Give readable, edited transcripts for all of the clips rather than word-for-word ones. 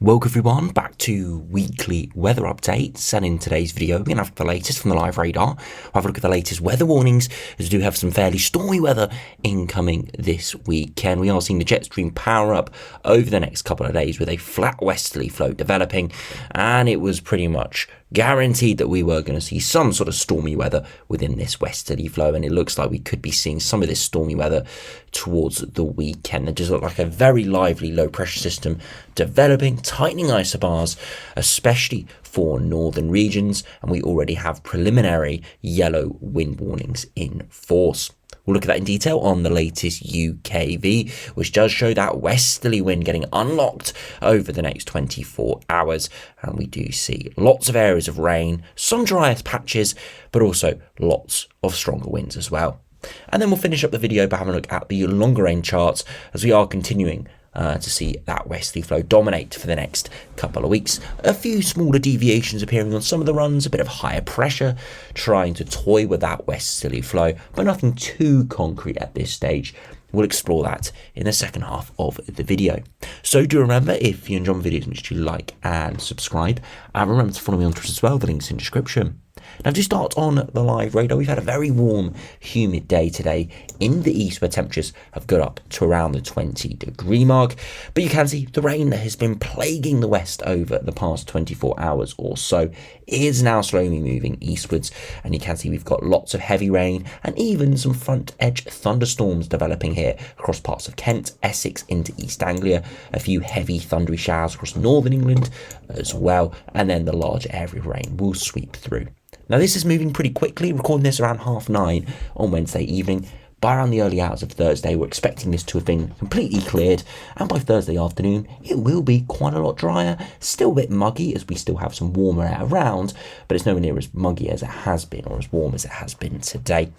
Welcome everyone back to weekly weather updates, and in today's video we're going to have the latest from the live radar. We'll have a look at the latest weather warnings as we do have some fairly stormy weather incoming this weekend. We are seeing the jet stream power up over the next couple of days with a flat westerly flow developing, and it was pretty much guaranteed that we were going to see some sort of stormy weather within this westerly flow, and it looks like we could be seeing some of this stormy weather towards the weekend. It does look like a very lively low pressure system developing, tightening isobars, especially for northern regions, and we already have preliminary yellow wind warnings in force. We'll look at that in detail on the latest UKV, which does show that westerly wind getting unlocked over the next 24 hours. And we do see lots of areas of rain, some drier patches, but also lots of stronger winds as well. And then we'll finish up the video by having a look at the longer range charts as we are continuing to see that westerly flow dominate for the next couple of weeks. A few smaller deviations appearing on some of the runs, a bit of higher pressure trying to toy with that westerly flow, but nothing too concrete at this stage. We'll explore that in the second half of the video. So do remember, if you enjoy my videos, make sure you like and subscribe, and remember to follow me on Twitter as well, the link's in the description. Now to start on the live radar, we've had a very warm, humid day today in the east where temperatures have got up to around the 20-degree mark. But you can see the rain that has been plaguing the west over the past 24 hours or so is now slowly moving eastwards. And you can see we've got lots of heavy rain and even some front edge thunderstorms developing here across parts of Kent, Essex into East Anglia. A few heavy thundery showers across northern England as well. And then the large area of rain will sweep through. Now this is moving pretty quickly, recording this around 9:30 on Wednesday evening. By around the early hours of Thursday, we're expecting this to have been completely cleared, and by Thursday afternoon, it will be quite a lot drier. Still a bit muggy as we still have some warmer air around, but it's nowhere near as muggy as it has been or as warm as it has been today.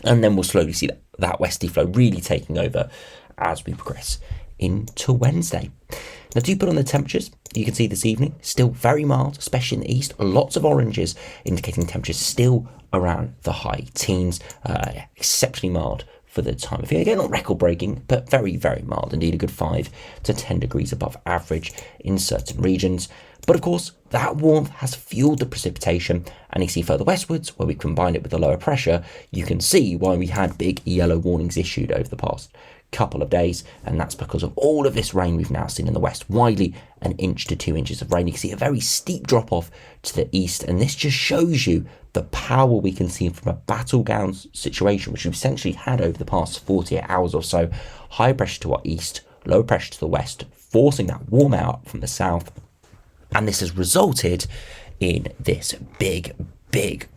And then we'll slowly see that westerly flow really taking over as we progress into Wednesday. Now do put on the temperatures, you can see this evening, still very mild, especially in the east. Lots of oranges indicating temperatures still around the high teens, exceptionally mild for the time of year. Again, not record breaking, but very, very mild. Indeed, a good 5 to 10 degrees above average in certain regions. But of course, that warmth has fueled the precipitation, and you see further westwards, where we combine it with the lower pressure, you can see why we had big yellow warnings issued over the past couple of days, and that's because of all of this rain we've now seen in the west, widely 1 inch to 2 inches of rain. You can see a very steep drop off to the east, and this just shows you the power we can see from a battleground situation which we've essentially had over the past 48 hours or so. High pressure to our east, low pressure to the west, forcing that warm air up from the south, and this has resulted in this big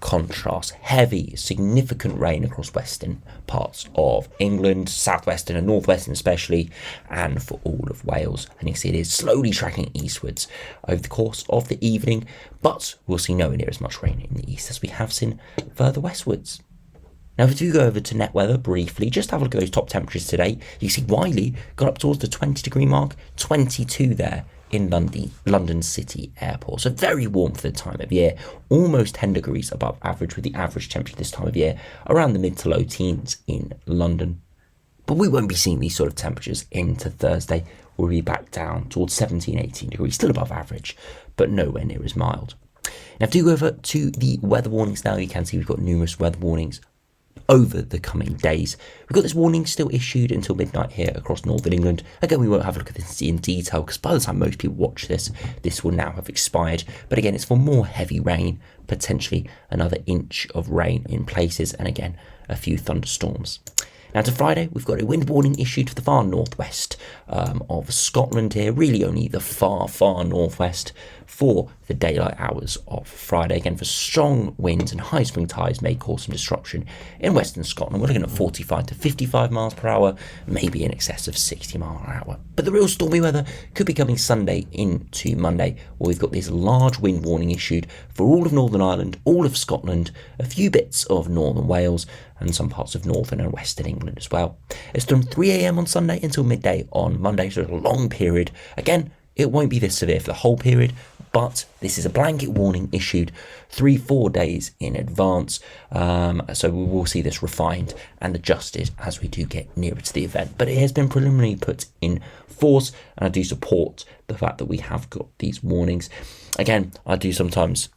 contrast, heavy, significant rain across western parts of England, southwestern and northwestern especially, and for all of Wales. And you can see it is slowly tracking eastwards over the course of the evening, but we'll see nowhere near as much rain in the east as we have seen further westwards. Now, if we do go over to net weather briefly, just have a look at those top temperatures today. You see Wiley got up towards the 20-degree mark, 22 there in London City Airport. So very warm for the time of year, almost 10 degrees above average, with the average temperature this time of year around the mid to low teens in London. But we won't be seeing these sort of temperatures into Thursday. We'll be back down towards 17, 18 degrees, still above average, but nowhere near as mild. Now, if we go over to the weather warnings now, you can see we've got numerous weather warnings over the coming days. We've got this warning still issued until midnight here across northern England. Again, we won't have a look at this in detail because by the time most people watch this, this will now have expired. But again, it's for more heavy rain, potentially another inch of rain in places, and again, a few thunderstorms. Now to Friday, we've got a wind warning issued for the far northwest of Scotland here, really only the far northwest for the daylight hours of Friday. Again, for strong winds and high spring tides may cause some disruption in western Scotland. We're looking at 45 to 55 miles per hour, maybe in excess of 60 miles per hour. But the real stormy weather could be coming Sunday into Monday, where we've got this large wind warning issued for all of Northern Ireland, all of Scotland, a few bits of northern Wales, and some parts of northern and western England as well. It's from 3 a.m. on Sunday until midday on Monday, so it's a long period. Again, it won't be this severe for the whole period, but this is a blanket warning issued 3-4 days in advance. So we will see this refined and adjusted as we do get nearer to the event. But it has been preliminarily put in force, and I do support the fact that we have got these warnings. Again, I do sometimes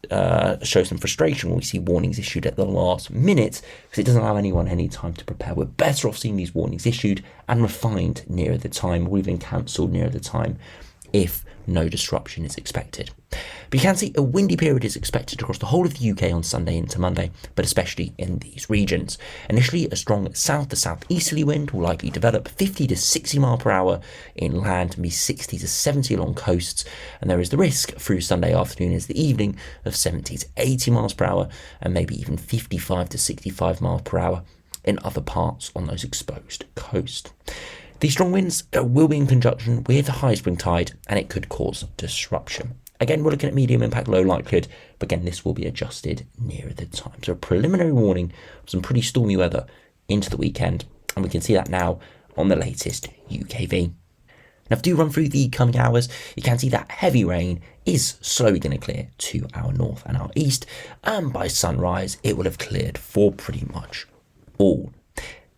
show some frustration when we see warnings issued at the last minute, because it doesn't allow anyone any time to prepare. We're better off seeing these warnings issued and refined nearer the time, or even cancelled nearer the time, if no disruption is expected. But you can see a windy period is expected across the whole of the UK on Sunday into Monday, but especially in these regions. Initially, a strong south to southeasterly wind will likely develop 50 to 60 mile per hour inland and be 60 to 70 along coasts, and there is the risk through Sunday afternoon into the evening of 70 to 80 miles per hour and maybe even 55 to 65 miles per hour in other parts on those exposed coasts. These strong winds will be in conjunction with a high spring tide, and it could cause disruption. Again, we're looking at medium impact, low likelihood, but again, this will be adjusted nearer the time. So a preliminary warning of some pretty stormy weather into the weekend, and we can see that now on the latest UKV. Now, if you do run through the coming hours, you can see that heavy rain is slowly going to clear to our north and our east, and by sunrise, it will have cleared for pretty much all.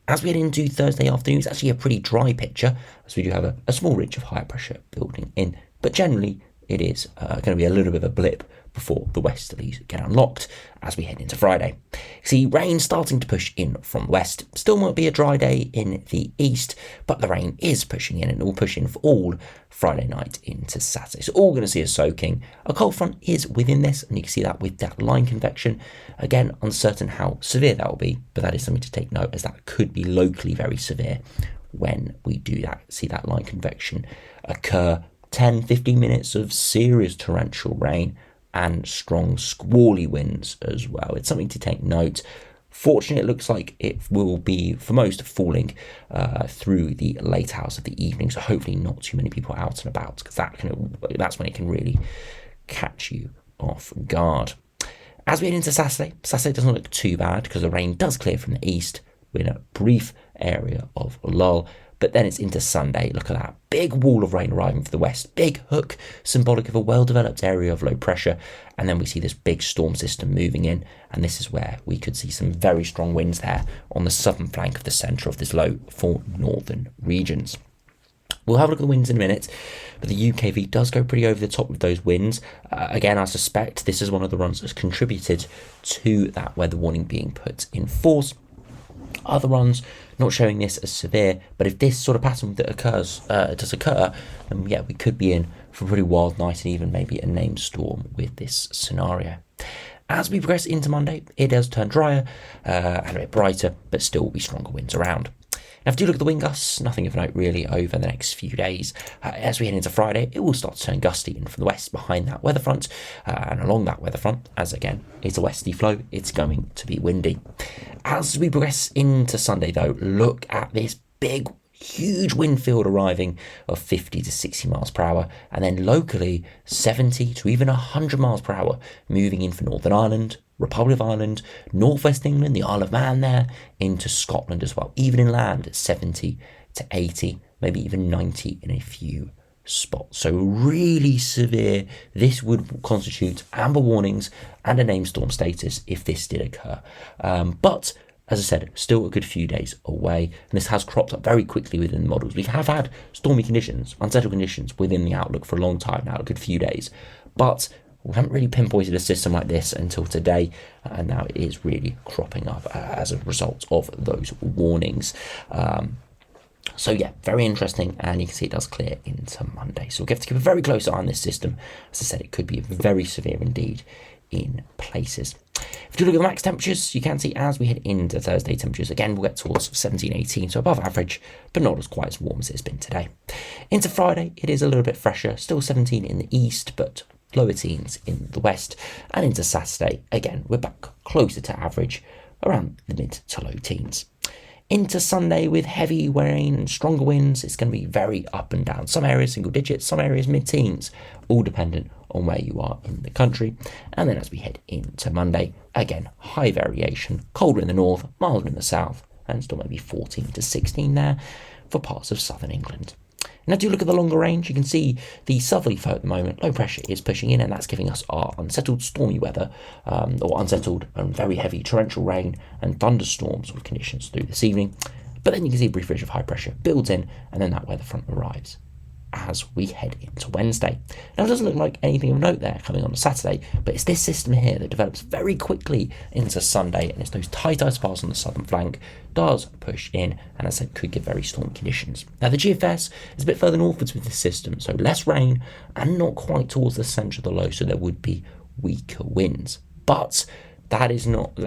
As we head into Thursday afternoon, it's actually a pretty dry picture, as we do have a small ridge of high pressure building in, but generally it is going to be a little bit of a blip before the westerlies get unlocked as we head into Friday. See rain starting to push in from the west. Still might be a dry day in the east, but the rain is pushing in, and it will push in for all Friday night into Saturday. So all going to see a soaking. A cold front is within this, and you can see that with that line convection. Again, uncertain how severe that will be, but that is something to take note, as that could be locally very severe when we do that. See that line convection occur. 10-15 minutes of serious torrential rain and strong squally winds as well. It's something to take note. Fortunately, it looks like it will be, for most, falling through the late hours of the evening, so hopefully not too many people out and about, because that's when it can really catch you off guard. As we head into Saturday doesn't look too bad, because the rain does clear from the east with a brief area of lull. But then it's into Sunday. Look at that big wall of rain arriving from the west. Big hook, symbolic of a well-developed area of low pressure. And then we see this big storm system moving in. And this is where we could see some very strong winds there on the southern flank of the centre of this low for northern regions. We'll have a look at the winds in a minute, but the UKV does go pretty over the top of those winds. Again, I suspect this is one of the runs that's contributed to that weather warning being put in force. Other runs not showing this as severe, but if this sort of pattern that does occur, then yeah, we could be in for a pretty wild night and even maybe a named storm with this scenario. As we progress into Monday, it does turn drier and a bit brighter, but still will be stronger winds around. Now, if you look at the wind gusts, nothing of note really over the next few days. As we head into Friday, it will start to turn gusty in from the west behind that weather front and along that weather front, as again, it's a westerly flow, it's going to be windy. As we progress into Sunday, though, look at this big, huge wind field arriving of 50 to 60 miles per hour, and then locally 70 to even 100 miles per hour moving in for Northern Ireland, Republic of Ireland, Northwest England, the Isle of Man there, into Scotland as well. Even inland at 70 to 80, maybe even 90 in a few spots. So really severe. This would constitute amber warnings and a named storm status if this did occur. But as I said, still a good few days away, and this has cropped up very quickly within the models. We have had stormy conditions, unsettled conditions within the outlook for a long time now, a good few days, but we haven't really pinpointed a system like this until today, and now it is really cropping up as a result of those warnings. So yeah, very interesting, and you can see it does clear into Monday. So we'll have to keep a very close eye on this system. As I said, it could be very severe indeed in places. If you look at the max temperatures, you can see as we head into Thursday, temperatures again will get towards 17, 18, so above average, but not as quite as warm as it's been today. Into Friday, it is a little bit fresher, still 17 in the east, but lower teens in the west. And into Saturday, again, we're back closer to average, around the mid to low teens. Into Sunday, with heavy rain and stronger winds, it's going to be very up and down. Some areas single digits, some areas mid-teens, all dependent on where you are in the country. And then as we head into Monday, again, high variation, colder in the north, milder in the south, and still maybe 14 to 16 there for parts of southern England. Now, do look at the longer range. You can see the southerly flow at the moment. Low pressure is pushing in, and that's giving us our unsettled stormy weather, or unsettled and very heavy torrential rain and thunderstorm sort of conditions through this evening. But then you can see a brief ridge of high pressure builds in, and then that weather front arrives as we head into Wednesday. Now, it doesn't look like anything of note there coming on Saturday, but it's this system here that develops very quickly into Sunday, and it's those tight ice piles on the southern flank does push in, and as I said, could give very stormy conditions. Now, the GFS is a bit further northwards with this system, so less rain and not quite towards the centre of the low, so there would be weaker winds. But that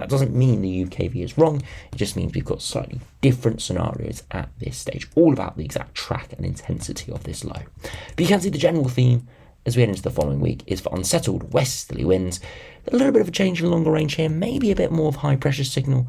doesn't mean the UKV is wrong. It just means we've got slightly different scenarios at this stage, all about the exact track and intensity of this low. But you can see the general theme as we head into the following week is for unsettled westerly winds. A little bit of a change in longer range here, maybe a bit more of high pressure signal,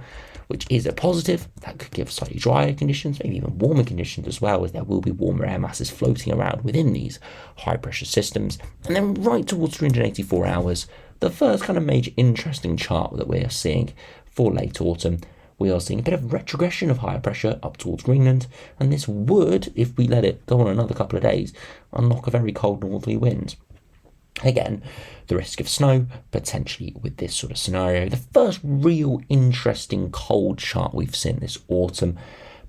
which is a positive. That could give slightly drier conditions, maybe even warmer conditions as well, as there will be warmer air masses floating around within these high pressure systems. And then right towards 384 hours, the first kind of major interesting chart that we are seeing for late autumn, we are seeing a bit of retrogression of higher pressure up towards Greenland, and this would, if we let it go on another couple of days, unlock a very cold northerly wind. Again, the risk of snow, potentially with this sort of scenario. The first real interesting cold chart we've seen this autumn.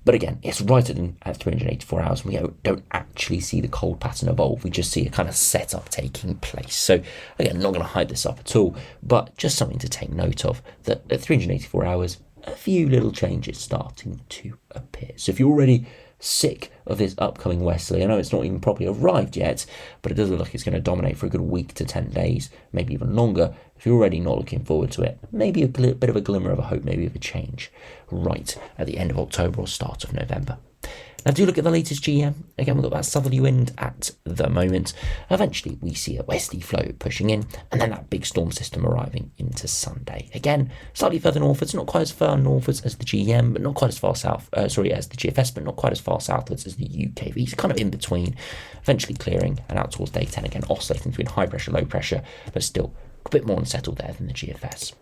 But again, it's right at 384 hours, and we don't actually see the cold pattern evolve. We just see a kind of setup taking place. So again, not going to hide this up at all, but just something to take note of, that at 384 hours, a few little changes starting to appear. So if you're already sick of this upcoming westerly, I know it's not even properly arrived yet, but it does look like it's going to dominate for a good week to 10 days, maybe even longer. If you're already not looking forward to it, maybe a bit of a glimmer of a hope, maybe of a change right at the end of October or start of November. Now, do look at the latest GM. Again, we've got that southerly wind at the moment. Eventually, we see a westerly flow pushing in, and then that big storm system arriving into Sunday. Again, slightly further northwards, not quite as far northwards as the GM, but not quite as far south, as the GFS, but not quite as far southwards as the UKV. It's kind of in between, eventually clearing and out towards day 10, again, oscillating between high pressure, low pressure, but still a bit more unsettled there than the GFS.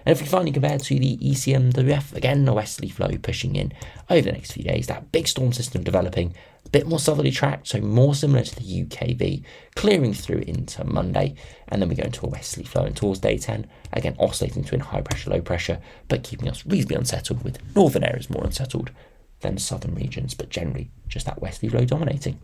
And if we finally compare to the ECMWF, again, a westerly flow pushing in over the next few days, that big storm system developing, a bit more southerly tracked, so more similar to the UKV, clearing through into Monday, and then we go into a westerly flow and towards day 10, again, oscillating between high pressure, low pressure, but keeping us reasonably unsettled, with northern areas more unsettled than southern regions, but generally just that westerly flow dominating.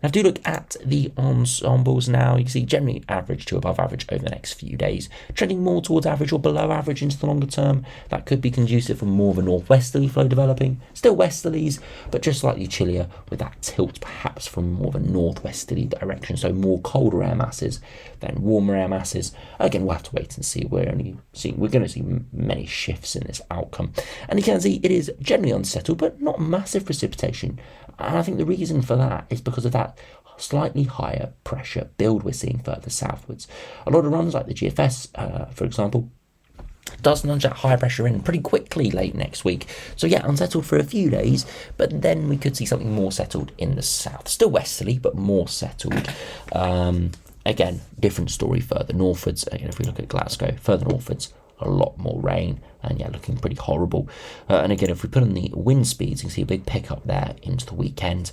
Now, if you look at the ensembles now, you can see generally average to above average over the next few days, trending more towards average or below average into the longer term. That could be conducive for more of a northwesterly flow developing, still westerlies, but just slightly chillier with that tilt perhaps from more of a northwesterly direction, so more colder air masses than warmer air masses. Again, we'll have to wait and see. We're going to see many shifts in this outcome. And you can see it is generally unsettled, but not massive precipitation. And I think the reason for that is because of that slightly higher pressure build we're seeing further southwards. A lot of runs like the GFS, for example, does nudge that higher pressure in pretty quickly late next week. So yeah, unsettled for a few days, but then we could see something more settled in the south. Still westerly, but more settled. Again, different story further northwards. Again, if we look at Glasgow, further northwards, a lot more rain, and yeah, looking pretty horrible. And again, if we put on the wind speeds, you can see a big pickup there into the weekend.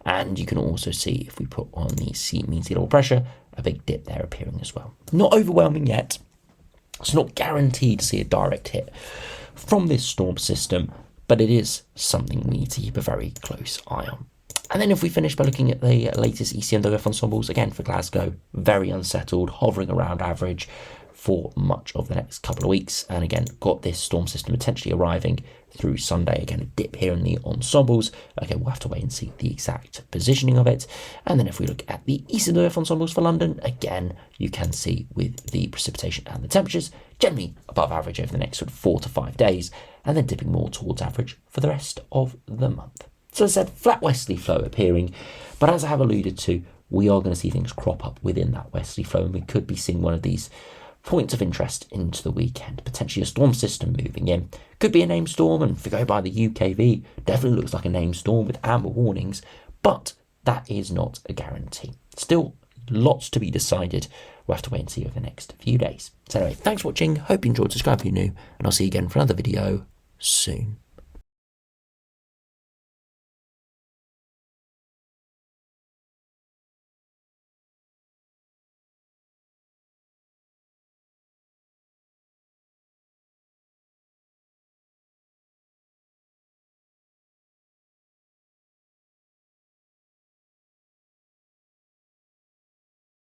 And you can also see, if we put on the mean sea level pressure, a big dip there appearing as well. Not overwhelming yet. It's not guaranteed to see a direct hit from this storm system, but it is something we need to keep a very close eye on. And then if we finish by looking at the latest ECMWF ensembles, again for Glasgow, very unsettled, hovering around average for much of the next couple of weeks. And again, got this storm system potentially arriving through Sunday. Again, a dip here in the ensembles. Okay, we'll have to wait and see the exact positioning of it. And then if we look at the ECMWF ensembles for London, again, you can see with the precipitation and the temperatures, generally above average over the next sort of 4 to 5 days, and then dipping more towards average for the rest of the month. So as I said, flat westerly flow appearing, but as I have alluded to, we are going to see things crop up within that westerly flow, and we could be seeing one of these points of interest into the weekend. Potentially a storm system moving in. Could be a named storm, and if we go by the UKV, definitely looks like a named storm with amber warnings, but that is not a guarantee. Still lots to be decided. We'll have to wait and see over the next few days. So anyway, thanks for watching. Hope you enjoyed. Subscribe if you're new, and I'll see you again for another video soon.